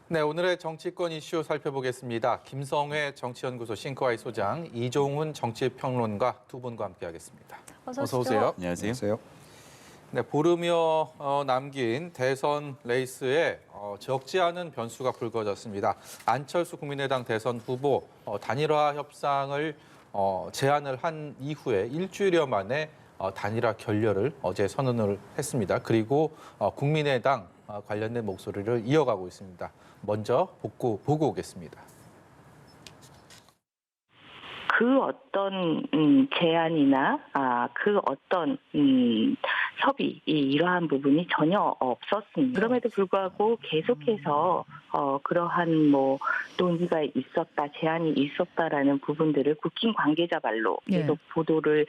네, 오늘의 정치권 이슈 살펴보겠습니다. 김성회 정치연구소 싱크와이 소장, 이종훈 정치평론가 두 분과 함께하겠습니다. 어서 오세요. 안녕하세요. 네, 보름여 남긴 대선 레이스에 적지 않은 변수가 불거졌습니다. 안철수 국민의당 대선 후보 단일화 협상을 제안을 한 이후에 일주일여 만에 단일화 결렬을 어제 선언을 했습니다. 그리고 국민의당 관련된 목소리를 이어가고 있습니다. 먼저 보고 오겠습니다. 그 어떤 제안이나 그 어떤 협의 이러한 부분이 전혀 없었습니다. 그럼에도 불구하고 계속해서 그러한 논의가 있었다, 제안이 있었다라는 부분들을 국힘 관계자 말로 계속 보도를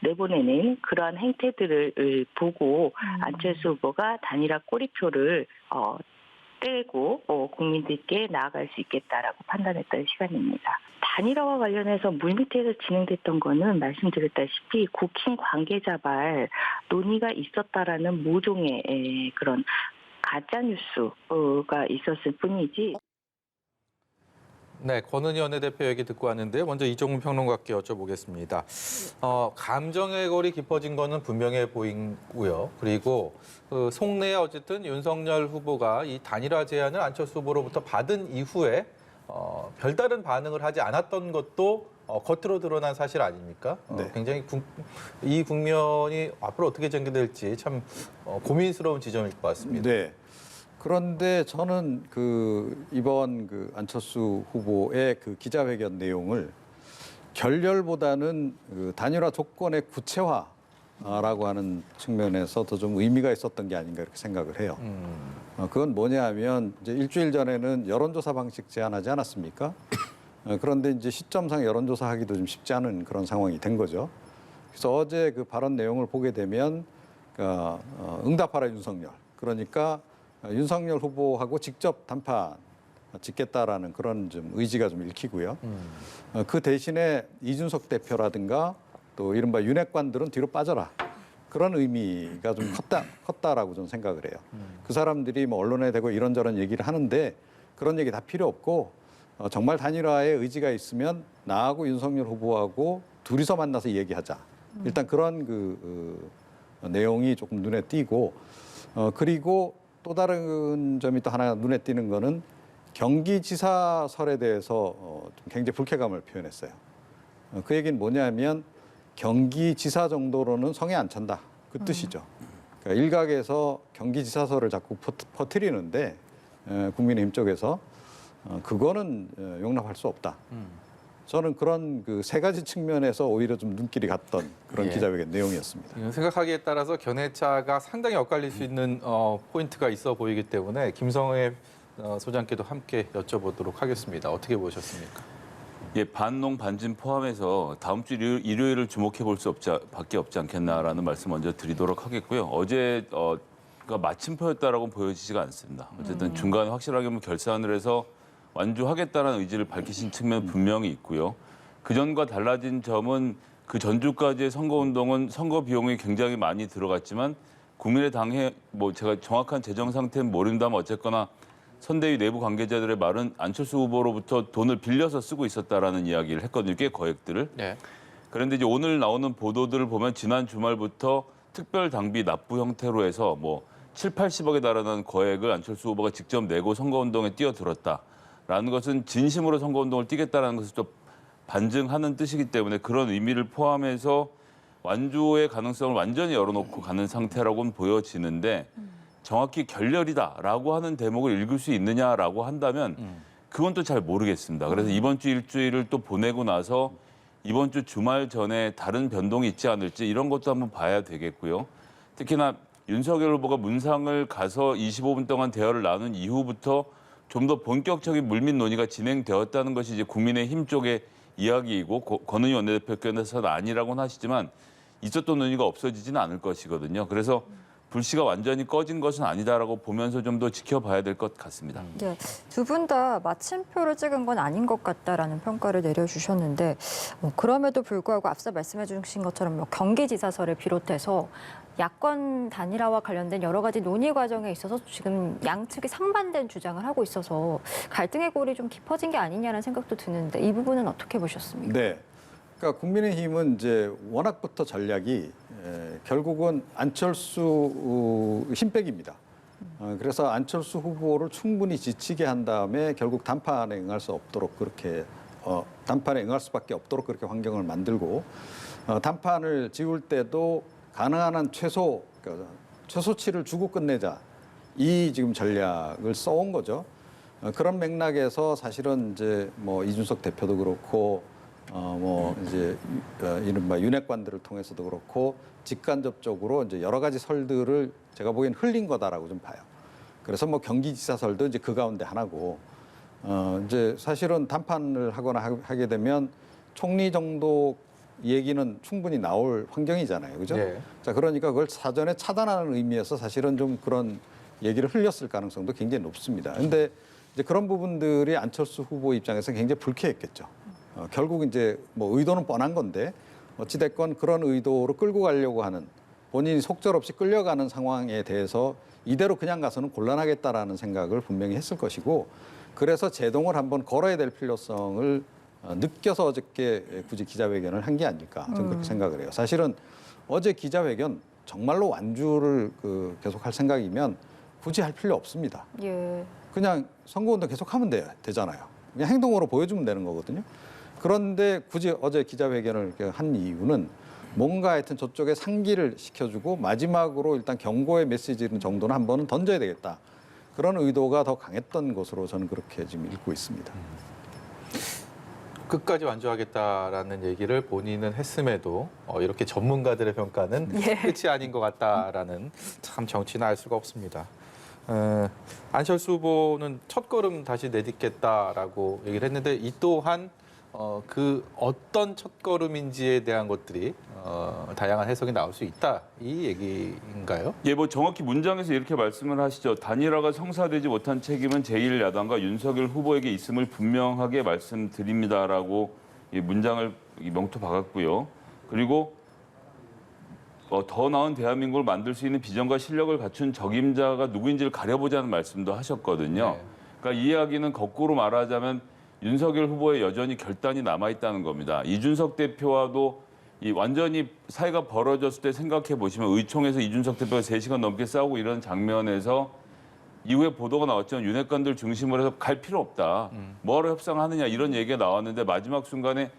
내보내는 그러한 행태들을 보고 안철수 후보가 단일화 꼬리표를 떼고 국민들께 나아갈 수 있겠다라고 판단했던 시간입니다. 단일화와 관련해서 물밑에서 진행됐던 거는 말씀드렸다시피 국힘 관계자발 논의가 있었다라는 모종의 그런 가짜 뉴스가 있었을 뿐이지. 네, 권은희 원내대표 얘기 듣고 왔는데 먼저 이종훈 평론가께 여쭤보겠습니다. 감정의 골이 깊어진 거는 분명해 보이고요. 그리고 속내에 어쨌든 윤석열 후보가 이 단일화 제안을 안철수 후보로부터 받은 이후에 별다른 반응을 하지 않았던 것도 겉으로 드러난 사실 아닙니까? 네. 굉장히 이 국면이 앞으로 어떻게 전개될지 참 고민스러운 지점일 것 같습니다. 네. 그런데 저는 이번 안철수 후보의 기자회견 내용을 결렬보다는 단일화 조건의 구체화라고 하는 측면에서 더 좀 의미가 있었던 게 아닌가 이렇게 생각을 해요. 그건 뭐냐 하면 이제 일주일 전에는 여론조사 방식 제안하지 않았습니까? 그런데 이제 시점상 여론조사 하기도 좀 쉽지 않은 그런 상황이 된 거죠. 그래서 어제 그 발언 내용을 보게 되면 응답하라 윤석열. 그러니까 윤석열 후보하고 직접 단판 짓겠다라는 그런 좀 의지가 좀 읽히고요. 그 대신에 이준석 대표라든가 또 이른바 윤핵관들은 뒤로 빠져라. 그런 의미가 좀 컸다라고 저는 생각을 해요. 그 사람들이 언론에 대고 이런저런 얘기를 하는데 그런 얘기 다 필요 없고 정말 단일화에 의지가 있으면 나하고 윤석열 후보하고 둘이서 만나서 얘기하자. 일단 그런 내용이 조금 눈에 띄고 그리고 또 다른 점이 또 하나 눈에 띄는 거는 경기지사설에 대해서 좀 굉장히 불쾌감을 표현했어요. 그 얘기는 뭐냐면 경기지사 정도로는 성에 안 찬다. 그 뜻이죠. 그러니까 일각에서 경기지사설을 자꾸 퍼뜨리는데 국민의힘 쪽에서 그거는 용납할 수 없다. 저는 그런 세 가지 측면에서 오히려 좀 눈길이 갔던 그런 기자회견 내용이었습니다. 생각하기에 따라서 견해차가 상당히 엇갈릴 수 있는 포인트가 있어 보이기 때문에 김성회 소장께도 함께 여쭤보도록 하겠습니다. 어떻게 보셨습니까? 예, 반농 반진 포함해서 다음 주 일요일을 주목해 볼 밖에 없지 않겠나라는 말씀 먼저 드리도록 하겠고요. 어제 마침표였다라고 보여지지가 않습니다. 어쨌든 중간에 확실하게 결산을 해서 완주하겠다는 의지를 밝히신 측면은 분명히 있고요. 그전과 달라진 점은 그 전주까지의 선거운동은 선거 비용이 굉장히 많이 들어갔지만 국민의당에 제가 정확한 재정 상태는 모른다면 어쨌거나 선대위 내부 관계자들의 말은 안철수 후보로부터 돈을 빌려서 쓰고 있었다라는 이야기를 했거든요. 꽤 거액들을. 네. 그런데 이제 오늘 나오는 보도들을 보면 지난 주말부터 특별 당비 납부 형태로 해서 7, 80억에 달하는 거액을 안철수 후보가 직접 내고 선거운동에 뛰어들었다라는 것은 진심으로 선거운동을 뛰겠다라는 것을 좀 반증하는 뜻이기 때문에 그런 의미를 포함해서 완주의 가능성을 완전히 열어놓고 가는 상태라고는 보여지는데 정확히 결렬이다라고 하는 대목을 읽을 수 있느냐라고 한다면 그건 또 잘 모르겠습니다. 그래서 이번 주 일주일을 또 보내고 나서 이번 주 주말 전에 다른 변동이 있지 않을지 이런 것도 한번 봐야 되겠고요. 특히나 윤석열 후보가 문상을 가서 25분 동안 대화를 나눈 이후부터 좀 더 본격적인 물밑 논의가 진행되었다는 것이 이제 국민의힘 쪽의 이야기이고 권은희 원내대표께서는 아니라고는 하시지만 있었던 논의가 없어지지는 않을 것이거든요. 그래서 불씨가 완전히 꺼진 것은 아니다라고 보면서 좀 더 지켜봐야 될 것 같습니다. 예, 두 분 다 마침표를 찍은 건 아닌 것 같다라는 평가를 내려주셨는데 그럼에도 불구하고 앞서 말씀해 주신 것처럼 경기지사설을 비롯해서 야권 단일화와 관련된 여러 가지 논의 과정에 있어서 지금 양측이 상반된 주장을 하고 있어서 갈등의 골이 좀 깊어진 게 아니냐는 생각도 드는데 이 부분은 어떻게 보셨습니까? 네. 그러니까 국민의힘은 이제 워낙부터 전략이 결국은 안철수 힘빼기입니다. 그래서 안철수 후보를 충분히 지치게 한 다음에 결국 단판에 응할 수 없도록 그렇게 단판에 응할 수밖에 없도록 그렇게 환경을 만들고 단판을 지울 때도 가능한 한 최소치를 주고 끝내자 이 지금 전략을 써온 거죠. 그런 맥락에서 사실은 이제 뭐 이준석 대표도 그렇고 뭐 이제 이른바 윤핵관들을 통해서도 그렇고 직간접적으로 이제 여러 가지 설들을 제가 보기엔 흘린 거다라고 좀 봐요. 그래서 뭐 경기지사설도 이제 그 가운데 하나고 이제 사실은 단판을 하거나 하게 되면 총리 정도 얘기는 충분히 나올 환경이잖아요, 그죠? 네. 자, 그러니까 그걸 사전에 차단하는 의미에서 사실은 좀 그런 얘기를 흘렸을 가능성도 굉장히 높습니다. 근데 이제 그런 부분들이 안철수 후보 입장에서 굉장히 불쾌했겠죠. 결국 이제 뭐 의도는 뻔한 건데 어찌됐건 그런 의도로 끌고 가려고 하는 본인이 속절없이 끌려가는 상황에 대해서 이대로 그냥 가서는 곤란하겠다라는 생각을 분명히 했을 것이고 그래서 제동을 한번 걸어야 될 필요성을 느껴서 어저께 굳이 기자회견을 한 게 아닐까 저는 그렇게 생각을 해요. 사실은 어제 기자회견 정말로 완주를 계속 할 생각이면 굳이 할 필요 없습니다. 예. 그냥 선거운동 계속하면 되잖아요. 그냥 행동으로 보여주면 되는 거거든요. 그런데 굳이 어제 기자회견을 한 이유는 뭔가 하여튼 저쪽에 상기를 시켜주고 마지막으로 일단 경고의 메시지 정도는 한 번은 던져야 되겠다. 그런 의도가 더 강했던 것으로 저는 그렇게 지금 읽고 있습니다. 끝까지 완주하겠다라는 얘기를 본인은 했음에도 이렇게 전문가들의 평가는 예. 끝이 아닌 것 같다라는 참 정치는 알 수가 없습니다. 안철수 후보는 첫걸음 다시 내딛겠다라고 얘기를 했는데 이 또한 그 어떤 첫걸음인지에 대한 것들이 다양한 해석이 나올 수 있다 이 얘기인가요? 예, 뭐 정확히 문장에서 이렇게 말씀을 하시죠. 단일화가 성사되지 못한 책임은 제1야당과 윤석열 후보에게 있음을 분명하게 말씀드립니다라고 이 문장을 명토 박았고요. 그리고 더 나은 대한민국을 만들 수 있는 비전과 실력을 갖춘 적임자가 누구인지를 가려보자는 말씀도 하셨거든요. 네. 그러니까 이 이야기는 거꾸로 말하자면 윤석열 후보에 여전히 결단이 남아있다는 겁니다. 이준석 대표와도 완전히 사이가 벌어졌을 때 생각해 보시면 의총에서 이준석 대표가 3시간 넘게 싸우고 이런 장면에서 이후에 보도가 나왔지만 윤핵관들 중심으로 해서 갈 필요 없다. 뭐하러 협상하느냐 이런 얘기가 나왔는데 마지막 순간에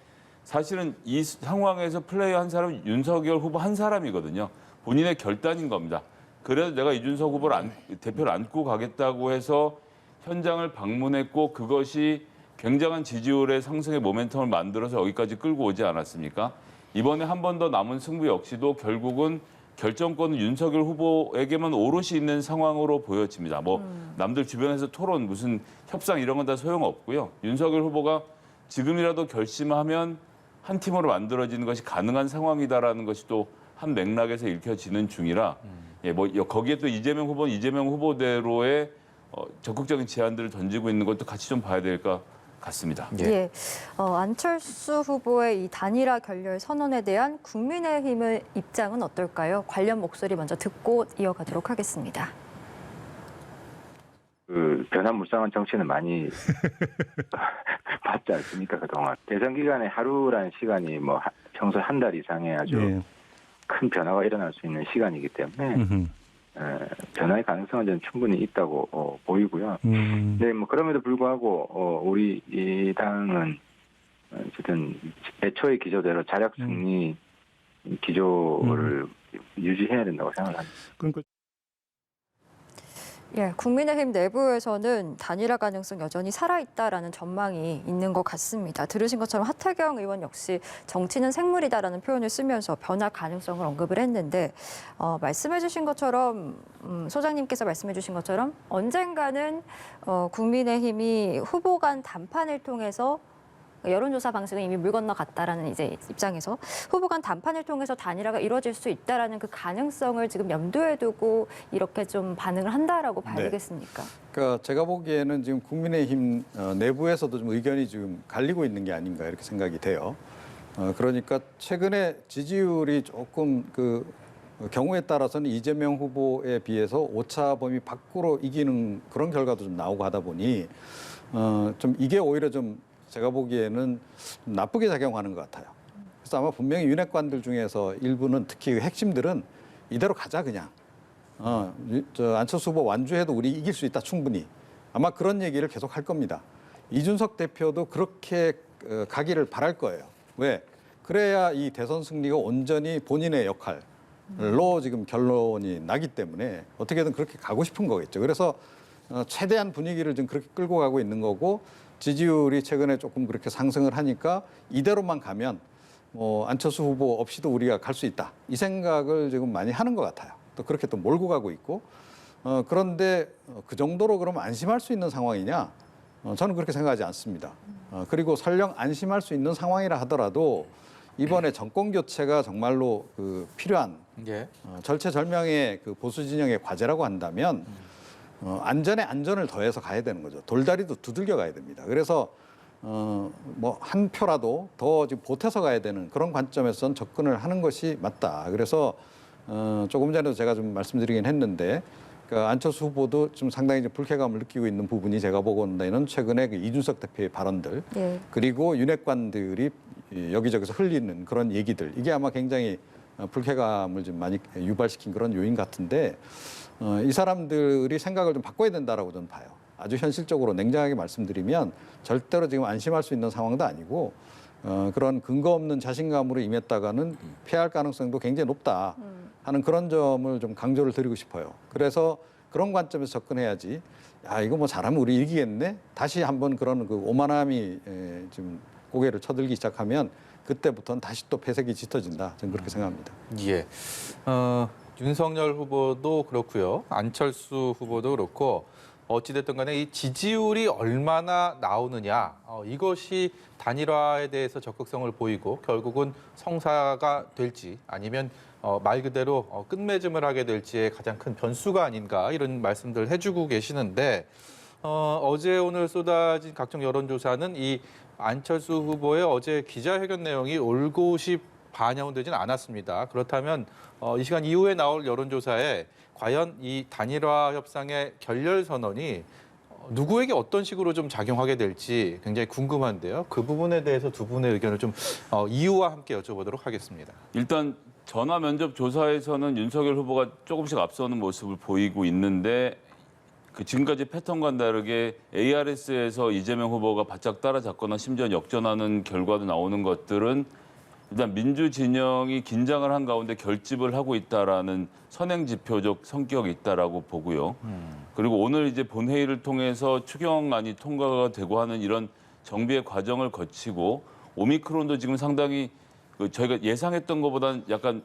사실은 이 상황에서 플레이한 사람은 윤석열 후보 한 사람이거든요. 본인의 결단인 겁니다. 그래서 내가 이준석 후보를 대표를 안고 가겠다고 해서 현장을 방문했고 그것이 굉장한 지지율의 상승의 모멘텀을 만들어서 여기까지 끌고 오지 않았습니까? 이번에 한 번 더 남은 승부 역시도 결국은 결정권은 윤석열 후보에게만 오롯이 있는 상황으로 보여집니다. 뭐 남들 주변에서 토론, 무슨 협상 이런 건 다 소용없고요. 윤석열 후보가 지금이라도 결심하면 한 팀으로 만들어지는 것이 가능한 상황이다라는 것이 또 한 맥락에서 읽혀지는 중이라 예, 뭐 거기에 또 이재명 후보는 이재명 후보대로의 적극적인 제안들을 던지고 있는 것도 같이 좀 봐야 될까 같습니다. 예. 안철수 후보의 이 단일화 결렬 선언에 대한 국민의힘의 입장은 어떨까요? 관련 목소리 먼저 듣고 이어가도록 하겠습니다. 변화무쌍한 정치는 많이 봤지 않습니까, 그동안. 대선 기간에 하루라는 시간이 뭐 평소 한 달 이상의 아주 큰 변화가 일어날 수 있는 시간이기 때문에 변화의 가능성은 저는 충분히 있다고 보이고요. 네, 뭐 그럼에도 불구하고 우리 이 당은 어쨌든 애초의 기조대로 자력 승리 기조를 유지해야 된다고 생각합니다. 예, 국민의힘 내부에서는 단일화 가능성 여전히 살아있다라는 전망이 있는 것 같습니다. 들으신 것처럼 하태경 의원 역시 정치는 생물이다라는 표현을 쓰면서 변화 가능성을 언급을 했는데 말씀해 주신 것처럼 소장님께서 말씀해 주신 것처럼 언젠가는 국민의힘이 후보 간 담판을 통해서 여론조사 방식은 이미 물 건너갔다라는 이제 입장에서 후보 간談판을 통해서 단일화가 이루어질 수 있다라는 그 가능성을 지금 염두에 두고 이렇게 좀 반응을 한다라고 봐야 네. 되겠습니까? 그러니까 제가 보기에는 지금 국민의힘 내부에서도 좀 의견이 지금 갈리고 있는 게 아닌가 이렇게 생각이 돼요. 그러니까 최근에 지지율이 조금 그 경우에 따라서는 이재명 후보에 비해서 오차 범위 밖으로 이기는 그런 결과도 좀 나오고 하다 보니 좀 이게 오히려 좀 제가 보기에는 나쁘게 작용하는 것 같아요. 그래서 아마 분명히 윤핵관들 중에서 일부는 특히 그 핵심들은 이대로 가자 그냥. 저 안철수 후보 완주해도 우리 이길 수 있다 충분히. 아마 그런 얘기를 계속 할 겁니다. 이준석 대표도 그렇게 가기를 바랄 거예요. 왜? 그래야 이 대선 승리가 온전히 본인의 역할로 지금 결론이 나기 때문에 어떻게든 그렇게 가고 싶은 거겠죠. 그래서 최대한 분위기를 좀 그렇게 끌고 가고 있는 거고 지지율이 최근에 조금 그렇게 상승을 하니까 이대로만 가면 안철수 후보 없이도 우리가 갈 수 있다. 이 생각을 지금 많이 하는 것 같아요. 또 그렇게 또 몰고 가고 있고 그런데 그 정도로 그러면 안심할 수 있는 상황이냐? 저는 그렇게 생각하지 않습니다. 그리고 설령 안심할 수 있는 상황이라 하더라도 이번에 정권 교체가 정말로 그 필요한 예. 절체절명의 그 보수 진영의 과제라고 한다면 안전에 안전을 더해서 가야 되는 거죠. 돌다리도 두들겨 가야 됩니다. 그래서 뭐 한 표라도 더 지금 보태서 가야 되는 그런 관점에선 접근을 하는 것이 맞다. 그래서 조금 전에도 제가 좀 말씀드리긴 했는데 그러니까 안철수 후보도 좀 상당히 좀 불쾌감을 느끼고 있는 부분이 제가 보고는 최근에 그 이준석 대표의 발언들 예. 그리고 윤핵관들이 여기저기서 흘리는 그런 얘기들 이게 아마 굉장히 불쾌감을 좀 많이 유발시킨 그런 요인 같은데 이 사람들이 생각을 좀 바꿔야 된다라고 저는 봐요. 아주 현실적으로 냉정하게 말씀드리면 절대로 지금 안심할 수 있는 상황도 아니고 그런 근거 없는 자신감으로 임했다가는 패할 가능성도 굉장히 높다 하는 그런 점을 좀 강조를 드리고 싶어요. 그래서 그런 관점에서 접근해야지. 야 이거 뭐 잘하면 우리 이기겠네. 다시 한번 그런 그 오만함이 지금 고개를 쳐들기 시작하면 그때부터는 다시 또 패색이 짙어진다. 저는 그렇게 생각합니다. 예. 윤석열 후보도 그렇고요. 안철수 후보도 그렇고 어찌됐든 간에 이 지지율이 얼마나 나오느냐 이것이 단일화에 대해서 적극성을 보이고 결국은 성사가 될지 아니면 말 그대로 끝맺음을 하게 될지의 가장 큰 변수가 아닌가 이런 말씀들 해주고 계시는데 어제 오늘 쏟아진 각종 여론조사는 이 안철수 후보의 어제 기자회견 내용이 올곧이 반영되지는 않았습니다. 그렇다면 이 시간 이후에 나올 여론조사에 과연 이 단일화 협상의 결렬 선언이 누구에게 어떤 식으로 좀 작용하게 될지 굉장히 궁금한데요. 그 부분에 대해서 두 분의 의견을 좀 이유와 함께 여쭤보도록 하겠습니다. 일단 전화 면접 조사에서는 윤석열 후보가 조금씩 앞서는 모습을 보이고 있는데 그 지금까지 패턴과는 다르게 ARS에서 이재명 후보가 바짝 따라잡거나 심지어 역전하는 결과도 나오는 것들은 일단 민주 진영이 긴장을 한 가운데 결집을 하고 있다라는 선행 지표적 성격이 있다라고 보고요. 그리고 오늘 이제 본회의를 통해서 추경안이 통과가 되고 하는 이런 정비의 과정을 거치고 오미크론도 지금 상당히 저희가 예상했던 것보다는 약간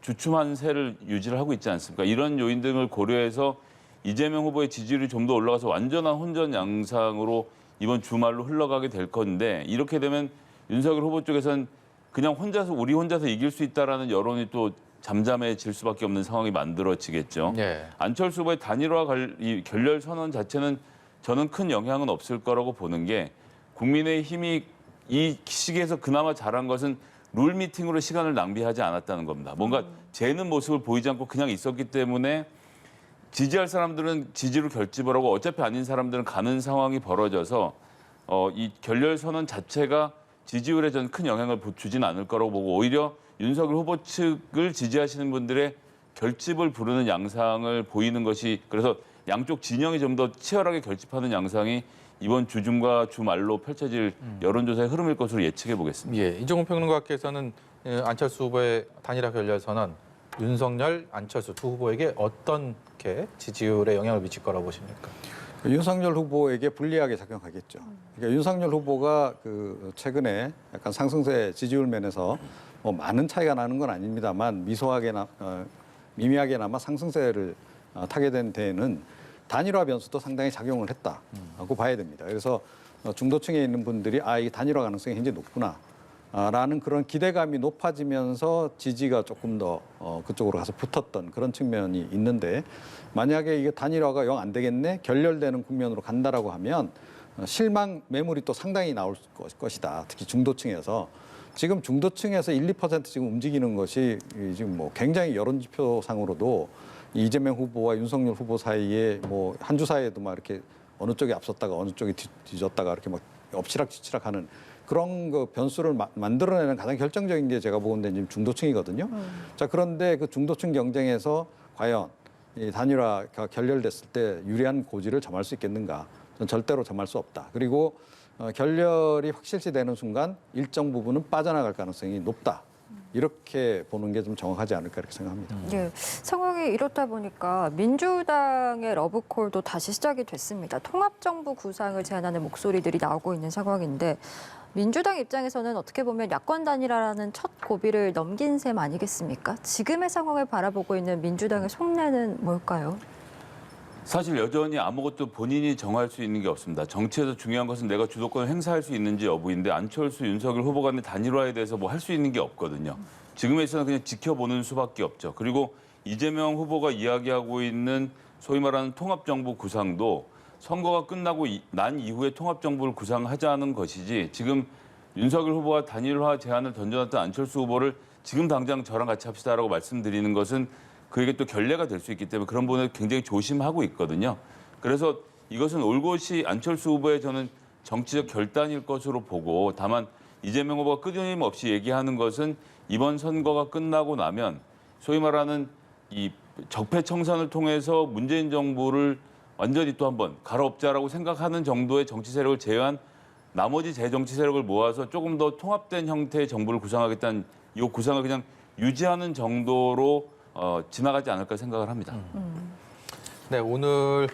주춤한 세를 유지를 하고 있지 않습니까? 이런 요인 등을 고려해서 이재명 후보의 지지율이 좀 더 올라가서 완전한 혼전 양상으로 이번 주말로 흘러가게 될 건데 이렇게 되면 윤석열 후보 쪽에서는 그냥 우리 혼자서 이길 수 있다라는 여론이 또 잠잠해질 수밖에 없는 상황이 만들어지겠죠. 예. 안철수 후보의 단일화 이 결렬 선언 자체는 저는 큰 영향은 없을 거라고 보는 게 국민의힘이 이 시기에서 그나마 잘한 것은 룰 미팅으로 시간을 낭비하지 않았다는 겁니다. 뭔가 재는 모습을 보이지 않고 그냥 있었기 때문에 지지할 사람들은 지지로 결집을 하고 어차피 아닌 사람들은 가는 상황이 벌어져서 이 결렬 선언 자체가 지지율에 전 큰 영향을 주지는 않을 거라고 보고 오히려 윤석열 후보 측을 지지하시는 분들의 결집을 부르는 양상을 보이는 것이 그래서 양쪽 진영이 좀 더 치열하게 결집하는 양상이 이번 주중과 주말로 펼쳐질 여론조사의 흐름일 것으로 예측해 보겠습니다. 예, 이종훈 평론가께서는 안철수 후보의 단일화 결렬 선언, 윤석열, 안철수 두 후보에게 어떻게 지지율에 영향을 미칠 거라고 보십니까? 윤석열 후보에게 불리하게 작용하겠죠. 그러니까 윤석열 후보가 그 최근에 약간 상승세 지지율 면에서 뭐 많은 차이가 나는 건 아닙니다만 미미하게나마 상승세를 타게 된 데에는 단일화 변수도 상당히 작용을 했다고 봐야 됩니다. 그래서 중도층에 있는 분들이 이 단일화 가능성이 굉장히 높구나. 라는 그런 기대감이 높아지면서 지지가 조금 더 그쪽으로 가서 붙었던 그런 측면이 있는데 만약에 이게 단일화가 영 안 되겠네 결렬되는 국면으로 간다라고 하면 실망 매물이 또 상당히 나올 것이다. 특히 중도층에서 지금 중도층에서 1, 2% 지금 움직이는 것이 지금 뭐 굉장히 여론지표상으로도 이재명 후보와 윤석열 후보 사이에 뭐 한 주 사이에도 막 이렇게 어느 쪽이 앞섰다가 어느 쪽이 뒤졌다가 이렇게 막 엎치락뒤치락하는 그런 그 변수를 만들어내는 가장 결정적인 게 제가 보건대 지금 중도층이거든요. 자 그런데 그 중도층 경쟁에서 과연 이 단일화가 결렬됐을 때 유리한 고지를 점할 수 있겠는가? 저는 절대로 점할 수 없다. 그리고 결렬이 확실시되는 순간 일정 부분은 빠져나갈 가능성이 높다. 이렇게 보는 게 좀 정확하지 않을까 이렇게 생각합니다. 예, 상황이 이렇다 보니까 민주당의 러브콜도 다시 시작이 됐습니다. 통합정부 구상을 제안하는 목소리들이 나오고 있는 상황인데 민주당 입장에서는 어떻게 보면 야권 단일화라는 첫 고비를 넘긴 셈 아니겠습니까? 지금의 상황을 바라보고 있는 민주당의 속내는 뭘까요? 사실 여전히 아무것도 본인이 정할 수 있는 게 없습니다. 정치에서 중요한 것은 내가 주도권을 행사할 수 있는지 여부인데 안철수, 윤석열 후보 간의 단일화에 대해서 뭐 할 수 있는 게 없거든요. 지금에 있어서는 그냥 지켜보는 수밖에 없죠. 그리고 이재명 후보가 이야기하고 있는 소위 말하는 통합정부 구상도 선거가 끝나고 난 이후에 통합정부를 구상하자는 것이지 지금 윤석열 후보가 단일화 제안을 던져놨던 안철수 후보를 지금 당장 저랑 같이 합시다라고 말씀드리는 것은 그에게 또 결례가 될 수 있기 때문에 그런 부분을 굉장히 조심하고 있거든요. 그래서 이것은 올곧이 안철수 후보의 저는 정치적 결단일 것으로 보고 다만 이재명 후보가 끊임없이 얘기하는 것은 이번 선거가 끝나고 나면 소위 말하는 이 적폐청산을 통해서 문재인 정부를 완전히 또 한번 갈아엎자라고 생각하는 정도의 정치 세력을 제외한 나머지 재정치 세력을 모아서 조금 더 통합된 형태의 정부를 구상하겠다는 이 구상을 그냥 유지하는 정도로 지나가지 않을까 생각을 합니다. 네, 오늘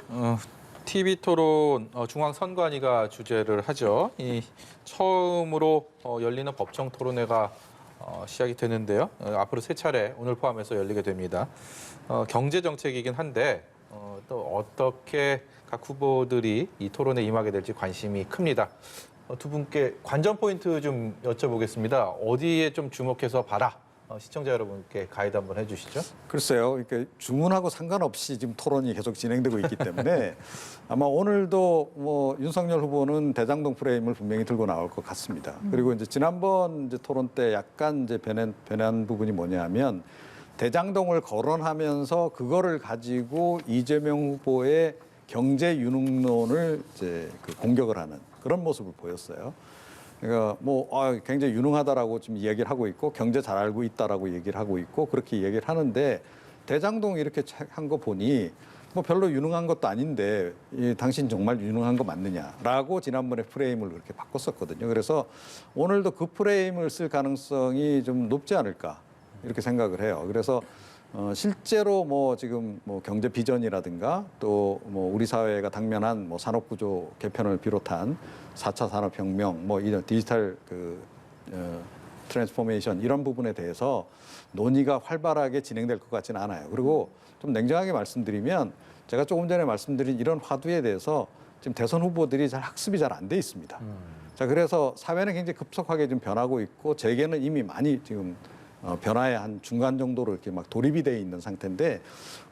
TV 토론 중앙선관위가 주재를 하죠. 이 처음으로 열리는 법정 토론회가 시작이 되는데요. 앞으로 3차례 오늘 포함해서 열리게 됩니다. 경제 정책이긴 한데 또 어떻게 각 후보들이 이 토론에 임하게 될지 관심이 큽니다. 두 분께 관전 포인트 좀 여쭤보겠습니다. 어디에 좀 주목해서 봐라. 시청자 여러분께 가이드 한번 해주시죠. 글쎄요, 이렇게 주문하고 상관없이 지금 토론이 계속 진행되고 있기 때문에 아마 오늘도 뭐 윤석열 후보는 대장동 프레임을 분명히 들고 나올 것 같습니다. 그리고 이제 지난번 이제 토론 때 약간 이제 변한 부분이 뭐냐면 대장동을 거론하면서 그거를 가지고 이재명 후보의 경제 유능론을 이제 공격을 하는 그런 모습을 보였어요. 그러니까 뭐 굉장히 유능하다라고 지금 이야기를 하고 있고 경제 잘 알고 있다라고 얘기를 하고 있고 그렇게 얘기를 하는데 대장동 이렇게 한 거 보니 뭐 별로 유능한 것도 아닌데 당신 정말 유능한 거 맞느냐라고 지난번에 프레임을 그렇게 바꿨었거든요. 그래서 오늘도 그 프레임을 쓸 가능성이 좀 높지 않을까 이렇게 생각을 해요. 그래서 실제로 뭐 지금 뭐 경제 비전이라든가 또 뭐 우리 사회가 당면한 뭐 산업구조 개편을 비롯한 4차 산업혁명 뭐 이런 디지털 트랜스포메이션 이런 부분에 대해서 논의가 활발하게 진행될 것 같지는 않아요. 그리고 좀 냉정하게 말씀드리면 제가 조금 전에 말씀드린 이런 화두에 대해서 지금 대선 후보들이 잘 학습이 잘 안 돼 있습니다. 자 그래서 사회는 굉장히 급속하게 좀 변하고 있고 재계는 이미 많이 지금 변화의 한 중간 정도로 이렇게 막 돌입이 돼 있는 상태인데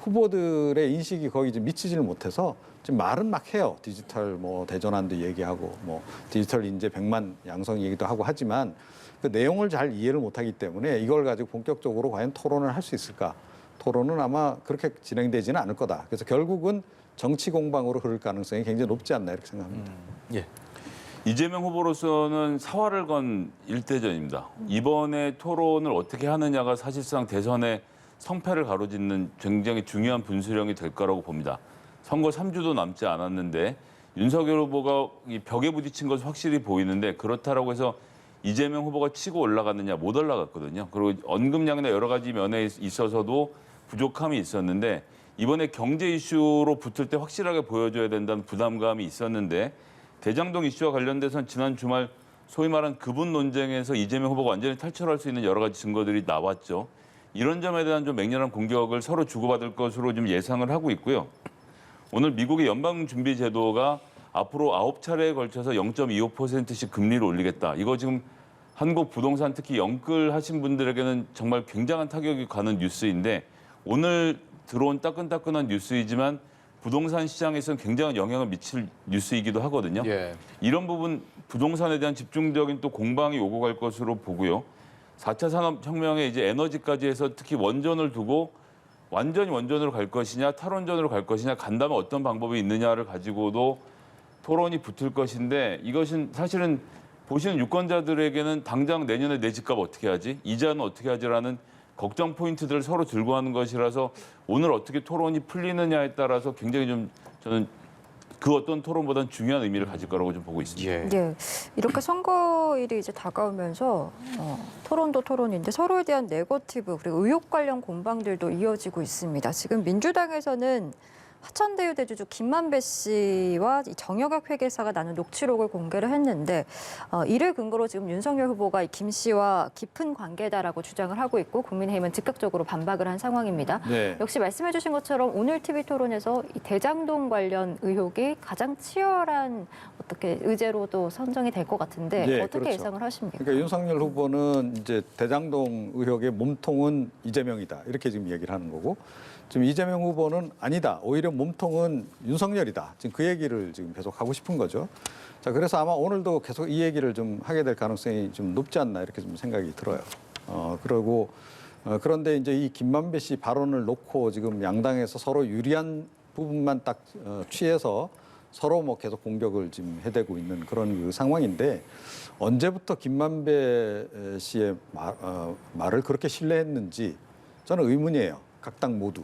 후보들의 인식이 거의 좀 미치지를 못해서 지금 말은 막 해요. 디지털 뭐 대전환도 얘기하고 뭐 디지털 인재 100만 양성 얘기도 하고 하지만 그 내용을 잘 이해를 못하기 때문에 이걸 가지고 본격적으로 과연 토론을 할 수 있을까? 토론은 아마 그렇게 진행되지는 않을 거다. 그래서 결국은 정치 공방으로 흐를 가능성이 굉장히 높지 않나 이렇게 생각합니다. 예. 이재명 후보로서는 사활을 건 일대전입니다. 이번에 토론을 어떻게 하느냐가 사실상 대선의 성패를 가로짓는 굉장히 중요한 분수령이 될 거라고 봅니다. 선거 3주도 남지 않았는데 윤석열 후보가 이 벽에 부딪힌 것이 확실히 보이는데 그렇다라고 해서 이재명 후보가 치고 올라갔느냐 못 올라갔거든요. 그리고 언급량이나 여러 가지 면에 있어서도 부족함이 있었는데 이번에 경제 이슈로 붙을 때 확실하게 보여줘야 된다는 부담감이 있었는데 대장동 이슈와 관련돼서는 지난 주말 소위 말한 그분 논쟁에서 이재명 후보가 완전히 탈출할 수 있는 여러 가지 증거들이 나왔죠. 이런 점에 대한 좀 맹렬한 공격을 서로 주고받을 것으로 좀 예상을 하고 있고요. 오늘 미국의 연방준비제도가 앞으로 9차례에 걸쳐서 0.25%씩 금리를 올리겠다. 이거 지금 한국 부동산 특히 영끌하신 분들에게는 정말 굉장한 타격이 가는 뉴스인데 오늘 들어온 따끈따끈한 뉴스이지만 부동산 시장에서는 굉장한 영향을 미칠 뉴스이기도 하거든요. 예. 이런 부분 부동산에 대한 집중적인 또 공방이 오고 갈 것으로 보고요. 4차 산업혁명에 이제 에너지까지 해서 특히 원전을 두고 완전히 원전으로 갈 것이냐 탈원전으로 갈 것이냐 간다면 어떤 방법이 있느냐를 가지고도 토론이 붙을 것인데 이것은 사실은 보시는 유권자들에게는 당장 내년에 내 집값 어떻게 하지? 이자는 어떻게 하지라는 걱정 포인트들을 서로 들고 하는 것이라서 오늘 어떻게 토론이 풀리느냐에 따라서 굉장히 좀 저는 그 어떤 토론보다는 중요한 의미를 가질 거라고 좀 보고 있습니다. 예. 예, 이렇게 선거일이 이제 다가오면서 토론도 토론인데 서로에 대한 네거티브 그리고 의혹 관련 공방들도 이어지고 있습니다. 지금 민주당에서는 화천대유 대주주 김만배 씨와 이 정여각 회계사가 나눈 녹취록을 공개를 했는데 이를 근거로 지금 윤석열 후보가 이 김 씨와 깊은 관계다라고 주장을 하고 있고 국민의힘은 즉각적으로 반박을 한 상황입니다. 네. 역시 말씀해 주신 것처럼 오늘 TV 토론에서 이 대장동 관련 의혹이 가장 치열한 어떻게 의제로도 선정이 될 것 같은데 예, 어떻게 그렇죠. 예상을 하십니까? 그러니까 윤석열 후보는 이제 대장동 의혹의 몸통은 이재명이다 이렇게 지금 얘기를 하는 거고 지금 이재명 후보는 아니다 오히려 몸통은 윤석열이다 지금 그 얘기를 지금 계속 하고 싶은 거죠. 자 그래서 아마 오늘도 계속 이 얘기를 좀 하게 될 가능성이 좀 높지 않나 이렇게 좀 생각이 들어요. 그리고 그런데 이제 이 김만배 씨 발언을 놓고 지금 양당에서 서로 유리한 부분만 딱 취해서 서로 뭐 계속 공격을 지금 해대고 있는 그런 그 상황인데 언제부터 김만배 씨의 말을 그렇게 신뢰했는지 저는 의문이에요. 각 당 모두.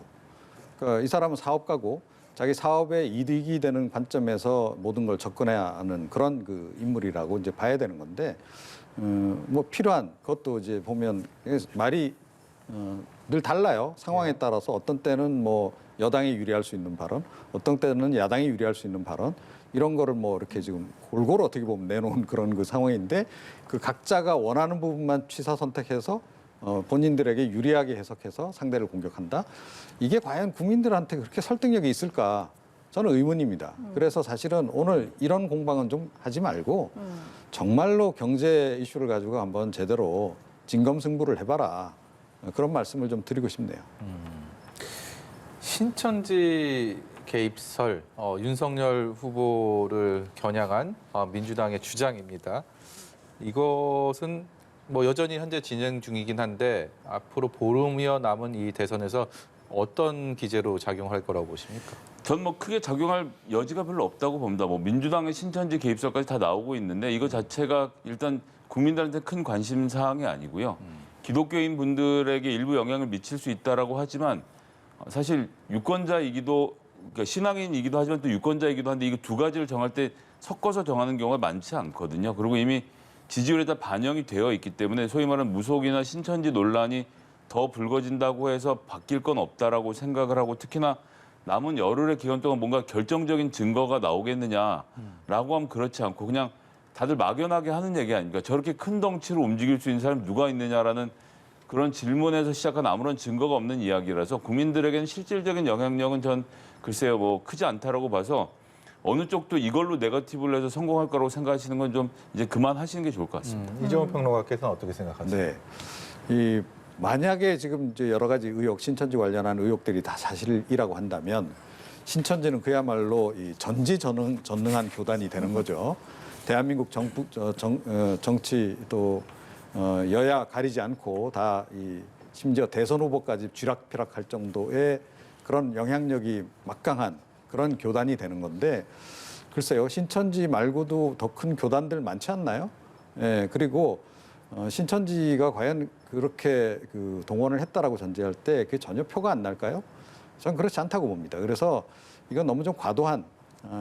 그러니까 이 사람은 사업가고 자기 사업에 이득이 되는 관점에서 모든 걸 접근해야 하는 그런 그 인물이라고 이제 봐야 되는 건데 뭐 필요한 그것도 이제 보면 말이 늘 달라요. 상황에 따라서 어떤 때는 뭐 여당이 유리할 수 있는 발언, 어떤 때는 야당이 유리할 수 있는 발언 이런 거를 뭐 이렇게 지금 골고루 어떻게 보면 내놓은 그런 그 상황인데 그 각자가 원하는 부분만 취사 선택해서 본인들에게 유리하게 해석해서 상대를 공격한다. 이게 과연 국민들한테 그렇게 설득력이 있을까? 저는 의문입니다. 그래서 사실은 오늘 이런 공방은 좀 하지 말고 정말로 경제 이슈를 가지고 한번 제대로 진검승부를 해봐라. 그런 말씀을 좀 드리고 싶네요. 신천지 개입설 윤석열 후보를 겨냥한 민주당의 주장입니다. 이것은 뭐 여전히 현재 진행 중이긴 한데 앞으로 보름여 남은 이 대선에서 어떤 기제로 작용할 거라고 보십니까? 전 뭐 크게 작용할 여지가 별로 없다고 봅니다. 뭐 민주당의 신천지 개입설까지 다 나오고 있는데 이거 자체가 일단 국민들한테 큰 관심 사항이 아니고요. 기독교인 분들에게 일부 영향을 미칠 수 있다라고 하지만 사실 유권자이기도 그러니까 신앙인이기도 하지만 또 유권자이기도 한데 이거 두 가지를 정할 때 섞어서 정하는 경우가 많지 않거든요. 그리고 이미 지지율에 다 반영이 되어 있기 때문에 소위 말하는 무속이나 신천지 논란이 더 불거진다고 해서 바뀔 건 없다라고 생각을 하고 특히나 남은 열흘의 기간 동안 뭔가 결정적인 증거가 나오겠느냐라고 하면 그렇지 않고 그냥 다들 막연하게 하는 얘기 아닙니까? 저렇게 큰 덩치로 움직일 수 있는 사람이 누가 있느냐라는 그런 질문에서 시작한 아무런 증거가 없는 이야기라서 국민들에게는 실질적인 영향력은 전 글쎄요 뭐 크지 않다라고 봐서 어느 쪽도 이걸로 네거티브를 해서 성공할 거라고 생각하시는 건 좀 이제 그만하시는 게 좋을 것 같습니다. 이재원 평론가께서는 어떻게 생각하세요? 네. 이 만약에 지금 이제 여러 가지 의혹, 신천지 관련한 의혹들이 다 사실이라고 한다면 신천지는 그야말로 이 전지전능한 교단이 되는 거죠. 대한민국 정치 또 여야 가리지 않고 다 이 심지어 대선 후보까지 쥐락펴락할 정도의 그런 영향력이 막강한 그런 교단이 되는 건데 글쎄요 신천지 말고도 더 큰 교단들 많지 않나요? 예, 그리고 신천지가 과연 그렇게 그 동원을 했다라고 전제할 때 그게 전혀 표가 안 날까요? 저는 그렇지 않다고 봅니다. 그래서 이건 너무 좀 과도한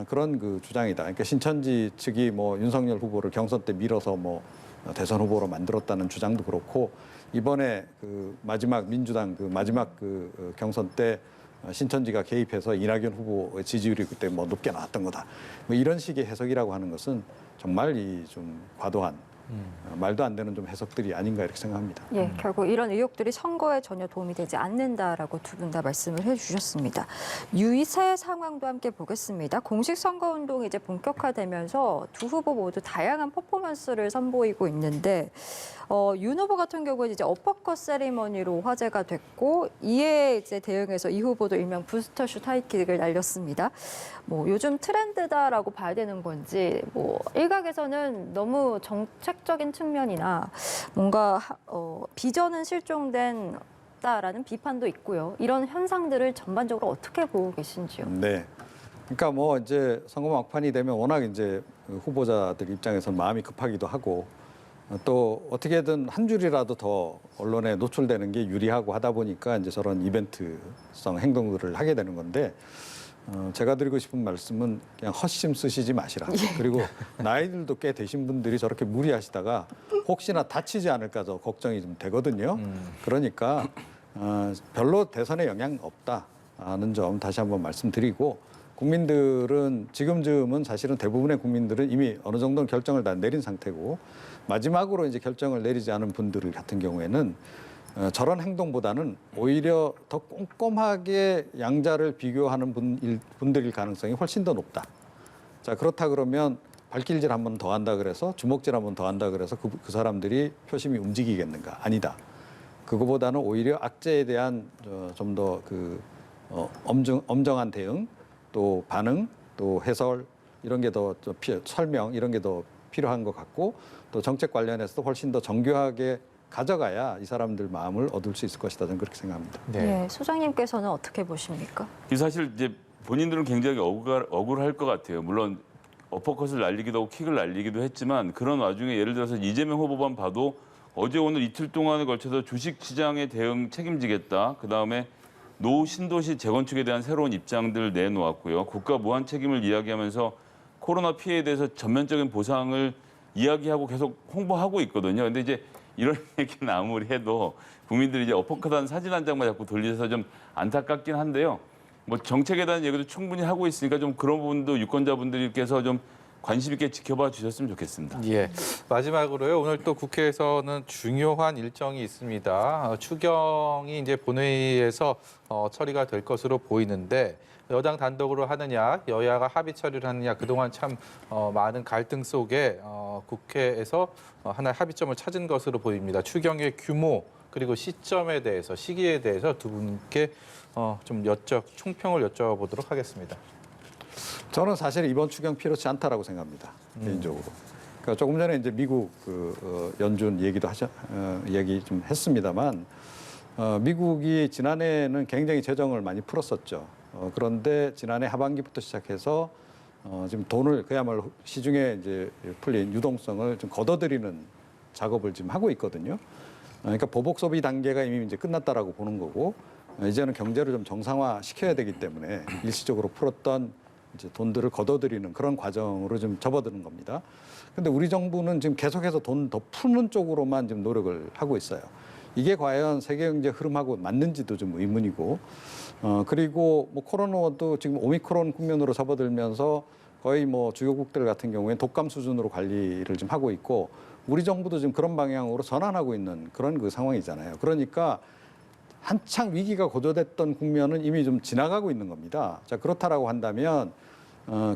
그런 그 주장이다. 그러니까 신천지 측이 뭐 윤석열 후보를 경선 때 밀어서 뭐 대선 후보로 만들었다는 주장도 그렇고 이번에 그 마지막 민주당 그 마지막 그 경선 때 신천지가 개입해서 이낙연 후보의 지지율이 그때 뭐 높게 나왔던 거다. 뭐 이런 식의 해석이라고 하는 것은 정말 이 좀 과도한 말도 안 되는 좀 해석들이 아닌가 이렇게 생각합니다. 예, 결국 이런 의혹들이 선거에 전혀 도움이 되지 않는다라고 두 분 다 말씀을 해주셨습니다. 유세 상황도 함께 보겠습니다. 공식 선거운동이 이제 본격화되면서 두 후보 모두 다양한 퍼포먼스를 선보이고 있는데 윤 후보 같은 경우는 이제 어퍼컷 세리머니로 화제가 됐고 이에 이제 대응해서 이 후보도 일명 부스터슛 하이킥을 날렸습니다. 뭐 요즘 트렌드다라고 봐야 되는 건지 뭐 일각에서는 너무 정책적인 측면이나 뭔가 비전은 실종된다라는 비판도 있고요. 이런 현상들을 전반적으로 어떻게 보고 계신지요? 네. 그러니까 뭐 이제 선거 막판이 되면 워낙 이제 후보자들 입장에서 마음이 급하기도 하고 또 어떻게든 한 줄이라도 더 언론에 노출되는 게 유리하고 하다 보니까 이제 저런 이벤트성 행동들을 하게 되는 건데 제가 드리고 싶은 말씀은 그냥 헛심 쓰시지 마시라. 그리고 나이들도 꽤 되신 분들이 저렇게 무리하시다가 혹시나 다치지 않을까 저 걱정이 좀 되거든요. 그러니까 별로 대선에 영향 없다는 점 다시 한번 말씀드리고 국민들은 지금쯤은 사실은 대부분의 국민들은 이미 어느 정도는 결정을 다 내린 상태고 마지막으로 이제 결정을 내리지 않은 분들 같은 경우에는 저런 행동보다는 오히려 더 꼼꼼하게 양자를 비교하는 분들일 가능성이 훨씬 더 높다. 자, 그렇다 그러면 발길질 한 번 더 한다 그래서 주먹질 한 번 더 한다 그래서 그 사람들이 표심이 움직이겠는가? 아니다. 그거보다는 오히려 악재에 대한 좀 더 엄정한 대응, 또 반응, 또 해설 이런 게 더 설명 이런 게 더 필요한 것 같고 또 정책 관련해서도 훨씬 더 정교하게 가져가야 이 사람들 마음을 얻을 수 있을 것이다. 저는 그렇게 생각합니다. 네. 예, 소장님께서는 어떻게 보십니까? 이 사실 이제 본인들은 굉장히 억울할 것 같아요. 물론 어퍼컷을 날리기도 하고 킥을 날리기도 했지만 그런 와중에 예를 들어서 이재명 후보만 봐도 어제 오늘 이틀 동안에 걸쳐서 주식시장의 대응 책임지겠다. 그다음에 노후 신도시 재건축에 대한 새로운 입장들 내놓았고요. 국가 무한 책임을 이야기하면서 코로나 피해에 대해서 전면적인 보상을 이야기하고 계속 홍보하고 있거든요. 근데 이제 이런 얘기는 아무리 해도 국민들이 이제 어퍼컷한 사진 한 장만 자꾸 돌려서 좀 안타깝긴 한데요. 뭐 정책에 대한 얘기도 충분히 하고 있으니까 좀 그런 부분도 유권자분들께서 좀 관심 있게 지켜봐 주셨으면 좋겠습니다. 예. 마지막으로요. 오늘 또 국회에서는 중요한 일정이 있습니다. 추경이 이제 본회의에서 처리가 될 것으로 보이는데 여당 단독으로 하느냐, 여야가 합의 처리를 하느냐 그동안 참 많은 갈등 속에 국회에서 하나의 합의점을 찾은 것으로 보입니다. 추경의 규모 그리고 시점에 대해서, 시기에 대해서 두 분께 좀 총평을 여쭤보도록 하겠습니다. 저는 사실 이번 추경 필요치 않다라고 생각합니다. 개인적으로. 그러니까 조금 전에 이제 미국 연준 얘기 좀 했습니다만 미국이 지난해는 굉장히 재정을 많이 풀었었죠. 그런데 지난해 하반기부터 시작해서 지금 돈을 그야말로 시중에 이제 풀린 유동성을 좀 걷어들이는 작업을 지금 하고 있거든요. 그러니까 보복 소비 단계가 이미 이제 끝났다라고 보는 거고 이제는 경제를 좀 정상화 시켜야 되기 때문에 일시적으로 풀었던 이제 돈들을 걷어들이는 그런 과정으로 좀 접어드는 겁니다. 근데 우리 정부는 지금 계속해서 돈 더 푸는 쪽으로만 지금 노력을 하고 있어요. 이게 과연 세계 경제 흐름하고 맞는지도 좀 의문이고, 그리고 뭐 코로나도 지금 오미크론 국면으로 접어들면서 거의 뭐 주요국들 같은 경우에 독감 수준으로 관리를 좀 하고 있고, 우리 정부도 지금 그런 방향으로 전환하고 있는 그런 그 상황이잖아요. 그러니까 한창 위기가 고조됐던 국면은 이미 좀 지나가고 있는 겁니다. 자, 그렇다라고 한다면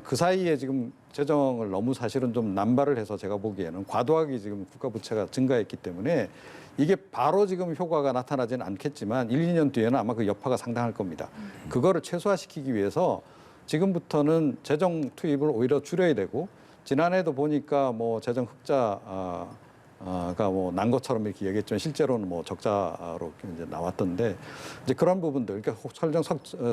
그 사이에 지금 재정을 너무 사실은 좀 남발을 해서 제가 보기에는 과도하게 지금 국가 부채가 증가했기 때문에 이게 바로 지금 효과가 나타나지는 않겠지만 1, 2년 뒤에는 아마 그 여파가 상당할 겁니다. 그거를 최소화시키기 위해서 지금부터는 재정 투입을 오히려 줄여야 되고 지난해도 보니까 뭐 재정 흑자가 뭐 난 것처럼 이렇게 얘기했지만 실제로는 뭐 적자로 이제 나왔던데 이제 그런 부분들, 그러니까 설령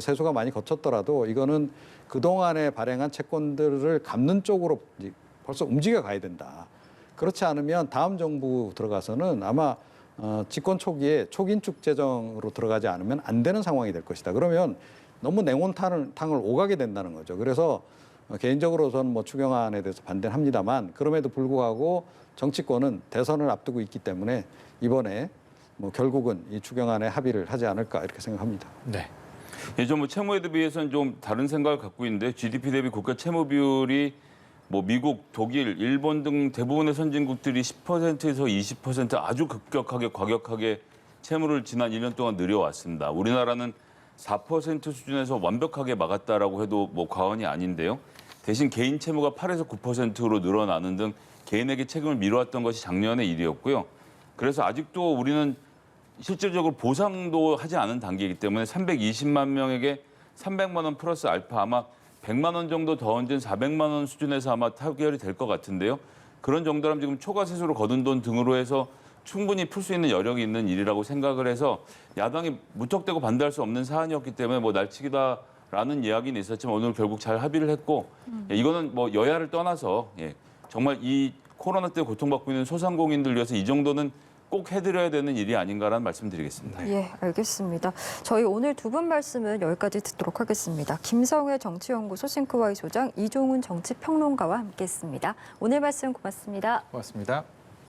세수가 많이 거쳤더라도 이거는 그 동안에 발행한 채권들을 갚는 쪽으로 벌써 움직여 가야 된다. 그렇지 않으면 다음 정부 들어가서는 아마 집권 초기에 초긴축 재정으로 들어가지 않으면 안 되는 상황이 될 것이다. 그러면 너무 냉온탕을 오가게 된다는 거죠. 그래서 개인적으로 저는 뭐 추경안에 대해서 반대는 합니다만 그럼에도 불구하고 정치권은 대선을 앞두고 있기 때문에 이번에 뭐 결국은 이 추경안에 합의를 하지 않을까 이렇게 생각합니다. 네. 예전 뭐 채무에 비해서는 좀 다른 생각을 갖고 있는데 GDP 대비 국가 채무 비율이 뭐 미국, 독일, 일본 등 대부분의 선진국들이 10%에서 20% 아주 급격하게 과격하게 채무를 지난 1년 동안 늘려왔습니다. 우리나라는 4% 수준에서 완벽하게 막았다라고 해도 뭐 과언이 아닌데요. 대신 개인 채무가 8에서 9%로 늘어나는 등 개인에게 책임을 미뤄왔던 것이 작년의 일이었고요. 그래서 아직도 우리는 실질적으로 보상도 하지 않은 단계이기 때문에 320만 명에게 300만 원 플러스 알파 아마 100만 원 정도 더 얹은 400만 원 수준에서 아마 타결이 될 것 같은데요. 그런 정도라면 지금 초과 세수로 거둔 돈 등으로 해서 충분히 풀 수 있는 여력이 있는 일이라고 생각을 해서 야당이 무턱대고 반대할 수 없는 사안이었기 때문에 뭐 날치기다라는 이야기는 있었지만 오늘 결국 잘 합의를 했고 이거는 뭐 여야를 떠나서 정말 이 코로나 때문에 고통받고 있는 소상공인들 위해서 이 정도는 꼭 해드려야 되는 일이 아닌가라는 말씀드리겠습니다. 예, 알겠습니다. 저희 오늘 두 분 말씀은 여기까지 듣도록 하겠습니다. 김성회 정치연구소 싱크와이 소장, 이종훈 정치평론가와 함께했습니다. 오늘 말씀 고맙습니다. 고맙습니다.